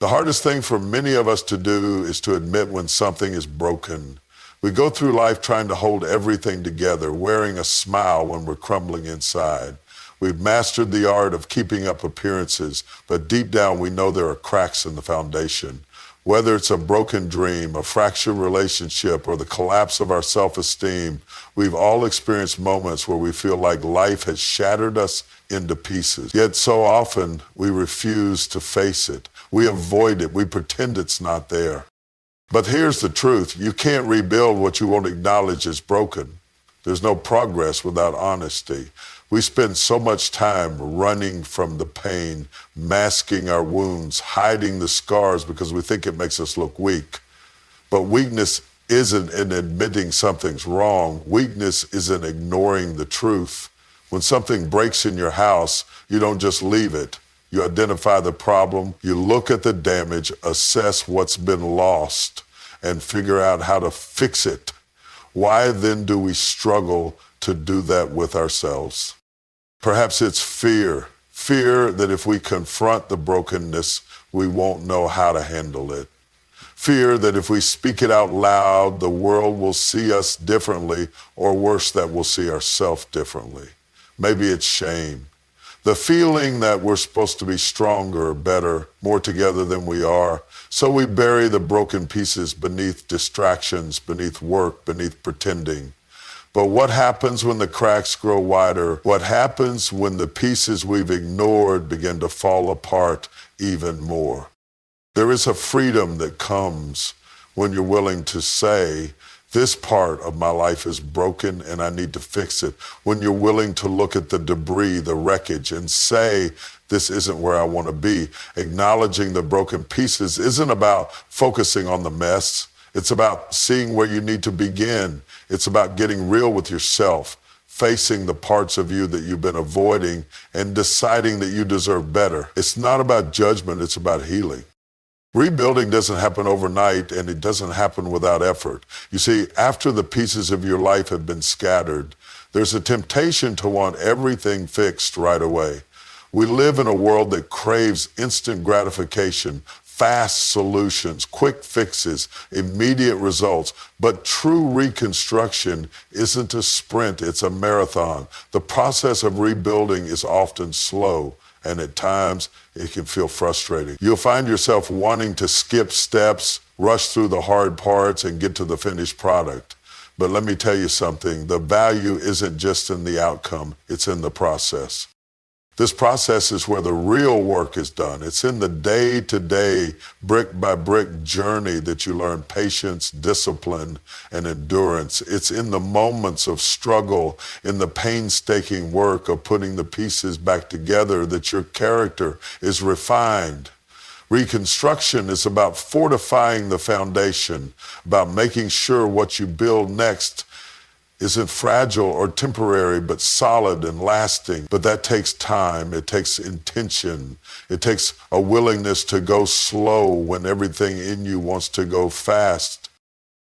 The hardest thing for many of us to do is to admit when something is broken. We go through life trying to hold everything together, wearing a smile when we're crumbling inside. We've mastered the art of keeping up appearances, but deep down we know there are cracks in the foundation. Whether it's a broken dream, a fractured relationship, or the collapse of our self-esteem, we've all experienced moments where we feel like life has shattered us into pieces. Yet so often we refuse to face it. We avoid it. We pretend it's not there. But here's the truth. You can't rebuild what you won't acknowledge is broken. There's no progress without honesty. We spend so much time running from the pain, masking our wounds, hiding the scars because we think it makes us look weak. But weakness isn't in admitting something's wrong. Weakness is in ignoring the truth. When something breaks in your house, you don't just leave it. You identify the problem, you look at the damage, assess what's been lost, and figure out how to fix it. Why then do we struggle to do that with ourselves? Perhaps it's fear. Fear that if we confront the brokenness, we won't know how to handle it. Fear that if we speak it out loud, the world will see us differently, or worse, that we'll see ourselves differently. Maybe it's shame. The feeling that we're supposed to be stronger, better, more together than we are. So we bury the broken pieces beneath distractions, beneath work, beneath pretending. But what happens when the cracks grow wider? What happens when the pieces we've ignored begin to fall apart even more? There is a freedom that comes when you're willing to say, this part of my life is broken and I need to fix it. When you're willing to look at the debris, the wreckage, and say, this isn't where I want to be. Acknowledging the broken pieces isn't about focusing on the mess. It's about seeing where you need to begin. It's about getting real with yourself, facing the parts of you that you've been avoiding, and deciding that you deserve better. It's not about judgment, it's about healing. Rebuilding doesn't happen overnight, and it doesn't happen without effort. You see, after the pieces of your life have been scattered, there's a temptation to want everything fixed right away. We live in a world that craves instant gratification, fast solutions, quick fixes, immediate results. But true reconstruction isn't a sprint, it's a marathon. The process of rebuilding is often slow, and at times it can feel frustrating. You'll find yourself wanting to skip steps, rush through the hard parts, and get to the finished product. But let me tell you something, the value isn't just in the outcome, it's in the process. This process is where the real work is done. It's in the day-to-day, brick-by-brick journey that you learn patience, discipline, and endurance. It's in the moments of struggle, in the painstaking work of putting the pieces back together that your character is refined. Reconstruction is about fortifying the foundation, about making sure what you build next isn't fragile or temporary, but solid and lasting. But that takes time, it takes intention, it takes a willingness to go slow when everything in you wants to go fast.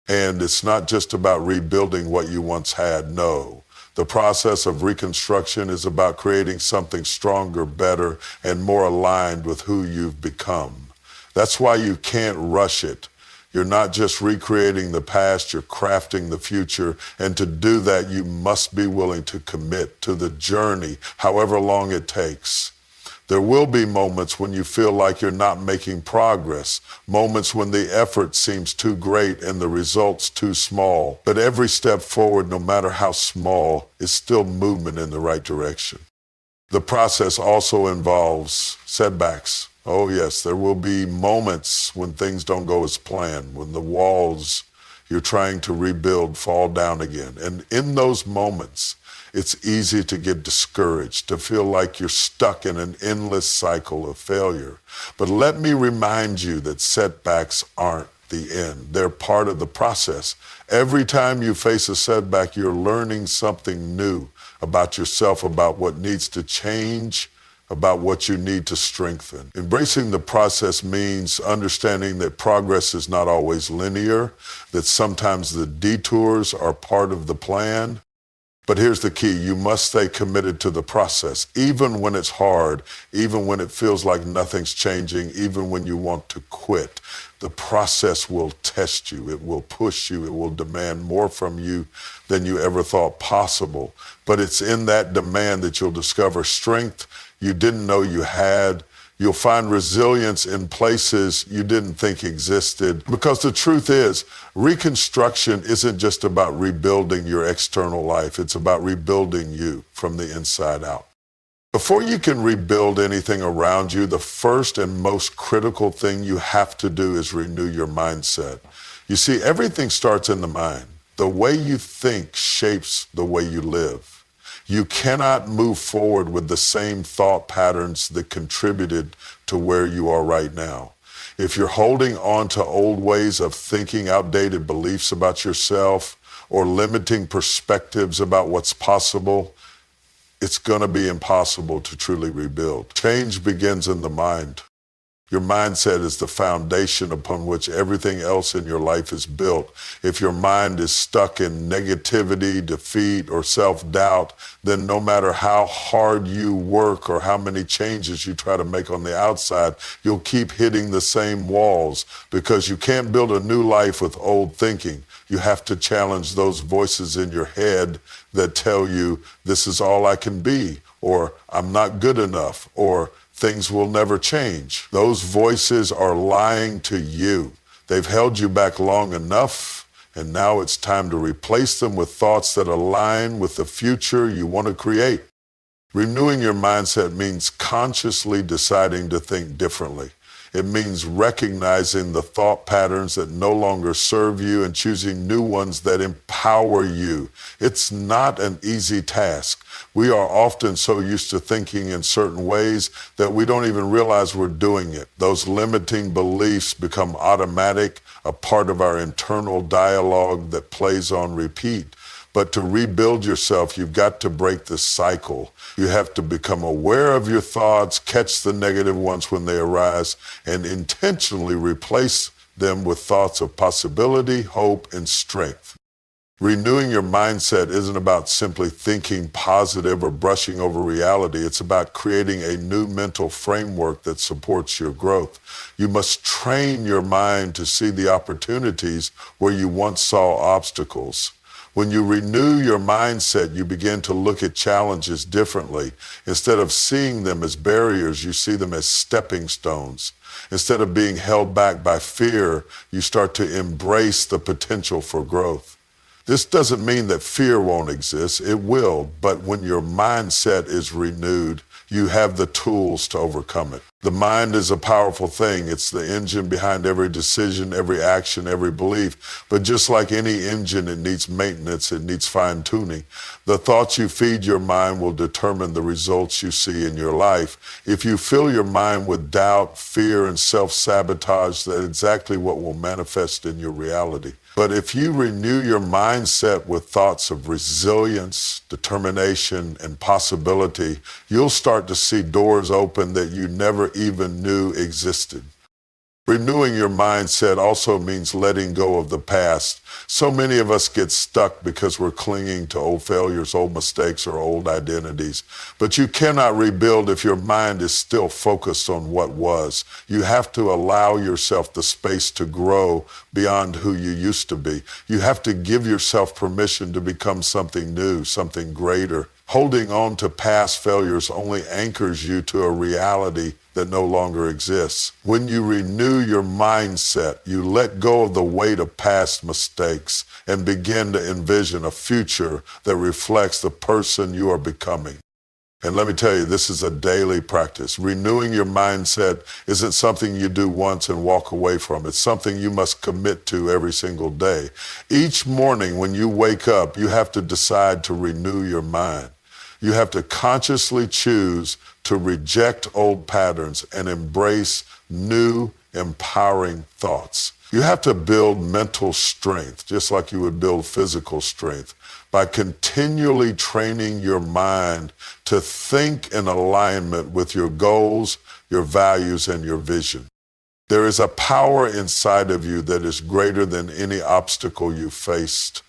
And it's not just about rebuilding what you once had, no. The process of reconstruction is about creating something stronger, better, and more aligned with who you've become. That's why you can't rush it. You're not just recreating the past, you're crafting the future. And to do that, you must be willing to commit to the journey, however long it takes. There will be moments when you feel like you're not making progress, moments when the effort seems too great and the results too small. But every step forward, no matter how small, is still movement in the right direction. The process also involves setbacks. Oh yes, there will be moments when things don't go as planned, when the walls you're trying to rebuild fall down again. And in those moments, it's easy to get discouraged, to feel like you're stuck in an endless cycle of failure. But let me remind you that setbacks aren't the end. They're part of the process. Every time you face a setback, you're learning something new about yourself, about what needs to change, about what you need to strengthen. Embracing the process means understanding that progress is not always linear, that sometimes the detours are part of the plan. But here's the key. You must stay committed to the process, even when it's hard, even when it feels like nothing's changing, even when you want to quit. The process will test you. It will push you. It will demand more from you than you ever thought possible. But it's in that demand that you'll discover strength you didn't know you had. You'll find resilience in places you didn't think existed. Because the truth is, reconstruction isn't just about rebuilding your external life. It's about rebuilding you from the inside out. Before you can rebuild anything around you, the first and most critical thing you have to do is renew your mindset. You see, everything starts in the mind. The way you think shapes the way you live. You cannot move forward with the same thought patterns that contributed to where you are right now. If you're holding on to old ways of thinking, outdated beliefs about yourself, or limiting perspectives about what's possible, it's going to be impossible to truly rebuild. Change begins in the mind. Your mindset is the foundation upon which everything else in your life is built. If your mind is stuck in negativity, defeat, or self-doubt, then no matter how hard you work or how many changes you try to make on the outside, you'll keep hitting the same walls because you can't build a new life with old thinking. You have to challenge those voices in your head that tell you, this is all I can be, or I'm not good enough, or things will never change. Those voices are lying to you. They've held you back long enough, and now it's time to replace them with thoughts that align with the future you want to create. Renewing your mindset means consciously deciding to think differently. It means recognizing the thought patterns that no longer serve you and choosing new ones that empower you. It's not an easy task. We are often so used to thinking in certain ways that we don't even realize we're doing it. Those limiting beliefs become automatic, a part of our internal dialogue that plays on repeat. But to rebuild yourself, you've got to break the cycle. You have to become aware of your thoughts, catch the negative ones when they arise, and intentionally replace them with thoughts of possibility, hope, and strength. Renewing your mindset isn't about simply thinking positive or brushing over reality. It's about creating a new mental framework that supports your growth. You must train your mind to see the opportunities where you once saw obstacles. When you renew your mindset, you begin to look at challenges differently. Instead of seeing them as barriers, you see them as stepping stones. Instead of being held back by fear, you start to embrace the potential for growth. This doesn't mean that fear won't exist. It will, but when your mindset is renewed, you have the tools to overcome it. The mind is a powerful thing. It's the engine behind every decision, every action, every belief. But just like any engine, it needs maintenance, it needs fine-tuning. The thoughts you feed your mind will determine the results you see in your life. If you fill your mind with doubt, fear, and self-sabotage, that's exactly what will manifest in your reality. But if you renew your mindset with thoughts of resilience, determination, and possibility, you'll start to see doors open that you never even knew existed. Renewing your mindset also means letting go of the past. So many of us get stuck because we're clinging to old failures, old mistakes, or old identities. But you cannot rebuild if your mind is still focused on what was. You have to allow yourself the space to grow beyond who you used to be. You have to give yourself permission to become something new, something greater. Holding on to past failures only anchors you to a reality that no longer exists. When you renew your mindset, you let go of the weight of past mistakes and begin to envision a future that reflects the person you are becoming. And let me tell you, this is a daily practice. Renewing your mindset isn't something you do once and walk away from. It's something you must commit to every single day. Each morning when you wake up, you have to decide to renew your mind. You have to consciously choose to reject old patterns and embrace new, empowering thoughts. You have to build mental strength, just like you would build physical strength, by continually training your mind to think in alignment with your goals, your values, and your vision. There is a power inside of you that is greater than any obstacle you faced.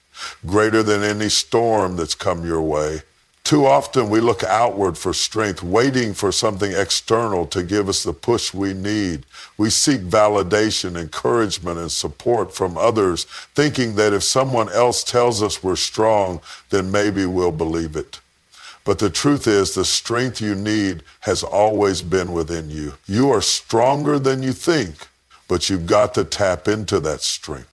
greater than any storm that's come your way. Too often we look outward for strength, waiting for something external to give us the push we need. We seek validation, encouragement, and support from others, thinking that if someone else tells us we're strong, then maybe we'll believe it. But the truth is, the strength you need has always been within you. You are stronger than you think, but you've got to tap into that strength.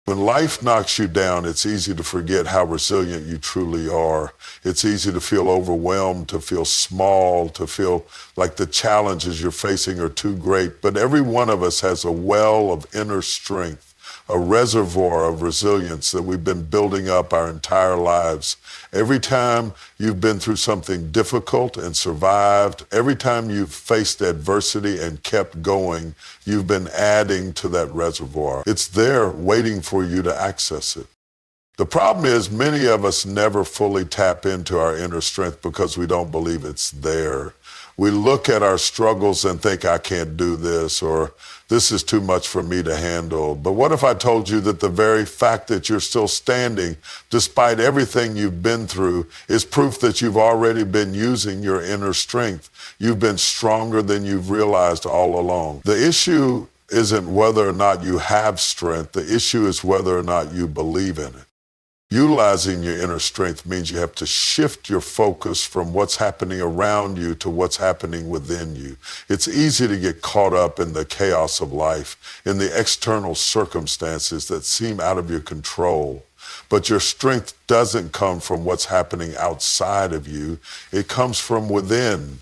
When life knocks you down, it's easy to forget how resilient you truly are. It's easy to feel overwhelmed, to feel small, to feel like the challenges you're facing are too great. But every one of us has a well of inner strength, a reservoir of resilience that we've been building up our entire lives. Every time you've been through something difficult and survived, every time you've faced adversity and kept going, you've been adding to that reservoir. It's there waiting for you to access it. The problem is many of us never fully tap into our inner strength because we don't believe it's there. We look at our struggles and think, I can't do this, or this is too much for me to handle. But what if I told you that the very fact that you're still standing, despite everything you've been through, is proof that you've already been using your inner strength? You've been stronger than you've realized all along. The issue isn't whether or not you have strength. The issue is whether or not you believe in it. Utilizing your inner strength means you have to shift your focus from what's happening around you to what's happening within you. It's easy to get caught up in the chaos of life, in the external circumstances that seem out of your control. But your strength doesn't come from what's happening outside of you. It comes from within.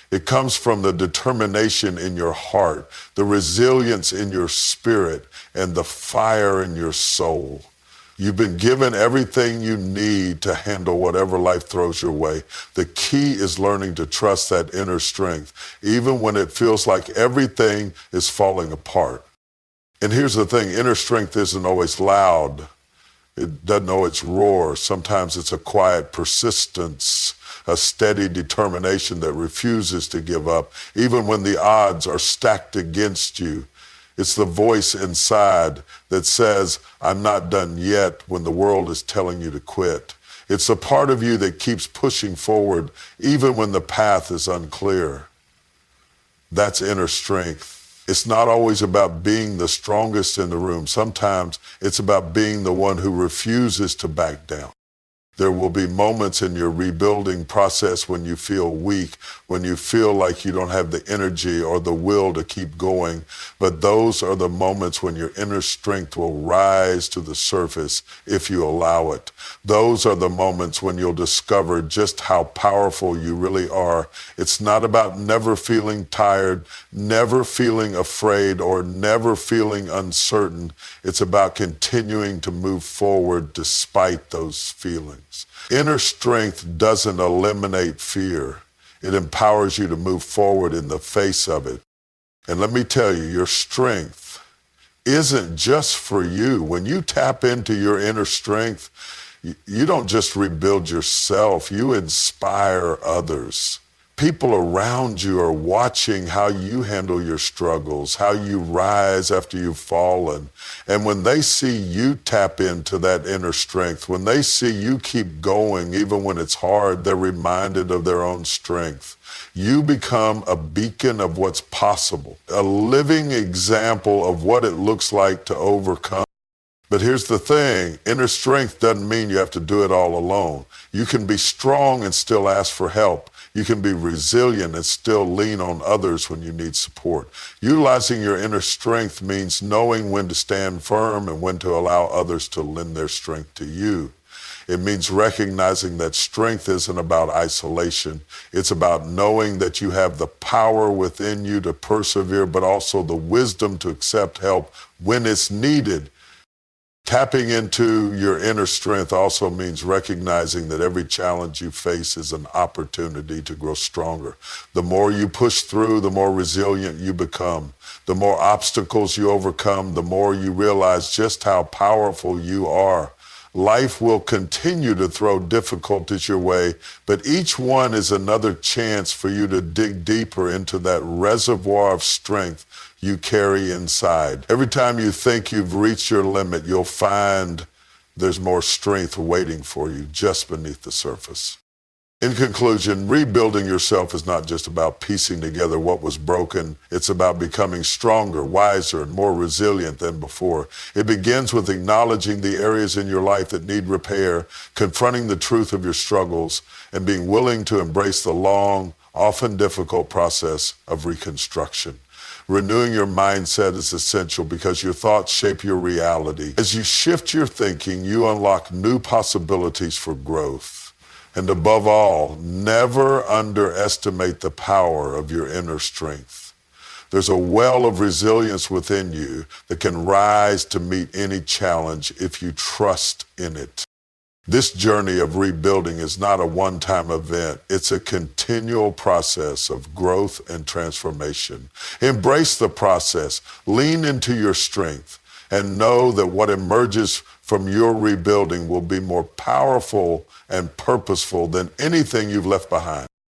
It comes from the determination in your heart, the resilience in your spirit, and the fire in your soul. You've been given everything you need to handle whatever life throws your way. The key is learning to trust that inner strength, even when it feels like everything is falling apart. And here's the thing, inner strength isn't always loud. It doesn't always roar. Sometimes it's a quiet persistence, a steady determination that refuses to give up, even when the odds are stacked against you. It's the voice inside that says, I'm not done yet, when the world is telling you to quit. It's the part of you that keeps pushing forward even when the path is unclear. That's inner strength. It's not always about being the strongest in the room. Sometimes it's about being the one who refuses to back down. There will be moments in your rebuilding process when you feel weak, when you feel like you don't have the energy or the will to keep going. But those are the moments when your inner strength will rise to the surface if you allow it. Those are the moments when you'll discover just how powerful you really are. It's not about never feeling tired, never feeling afraid, or never feeling uncertain. It's about continuing to move forward despite those feelings. Inner strength doesn't eliminate fear. It empowers you to move forward in the face of it. And let me tell you, your strength isn't just for you. When you tap into your inner strength, you don't just rebuild yourself, you inspire others. People around you are watching how you handle your struggles, how you rise after you've fallen. And when they see you tap into that inner strength, when they see you keep going even when it's hard, they're reminded of their own strength. You become a beacon of what's possible, a living example of what it looks like to overcome. But here's the thing, inner strength doesn't mean you have to do it all alone. You can be strong and still ask for help. You can be resilient and still lean on others when you need support. Utilizing your inner strength means knowing when to stand firm and when to allow others to lend their strength to you. It means recognizing that strength isn't about isolation. It's about knowing that you have the power within you to persevere, but also the wisdom to accept help when it's needed. Tapping into your inner strength also means recognizing that every challenge you face is an opportunity to grow stronger. The more you push through, the more resilient you become. The more obstacles you overcome, the more you realize just how powerful you are. Life will continue to throw difficulties your way, but each one is another chance for you to dig deeper into that reservoir of strength you carry inside. Every time you think you've reached your limit, you'll find there's more strength waiting for you just beneath the surface. In conclusion, rebuilding yourself is not just about piecing together what was broken. It's about becoming stronger, wiser, and more resilient than before. It begins with acknowledging the areas in your life that need repair, confronting the truth of your struggles, and being willing to embrace the long, often difficult process of reconstruction. Renewing your mindset is essential because your thoughts shape your reality. As you shift your thinking, you unlock new possibilities for growth. And above all, never underestimate the power of your inner strength. There's a well of resilience within you that can rise to meet any challenge if you trust in it. This journey of rebuilding is not a one-time event. It's a continual process of growth and transformation. Embrace the process, lean into your strength, and know that what emerges from your rebuilding will be more powerful and purposeful than anything you've left behind.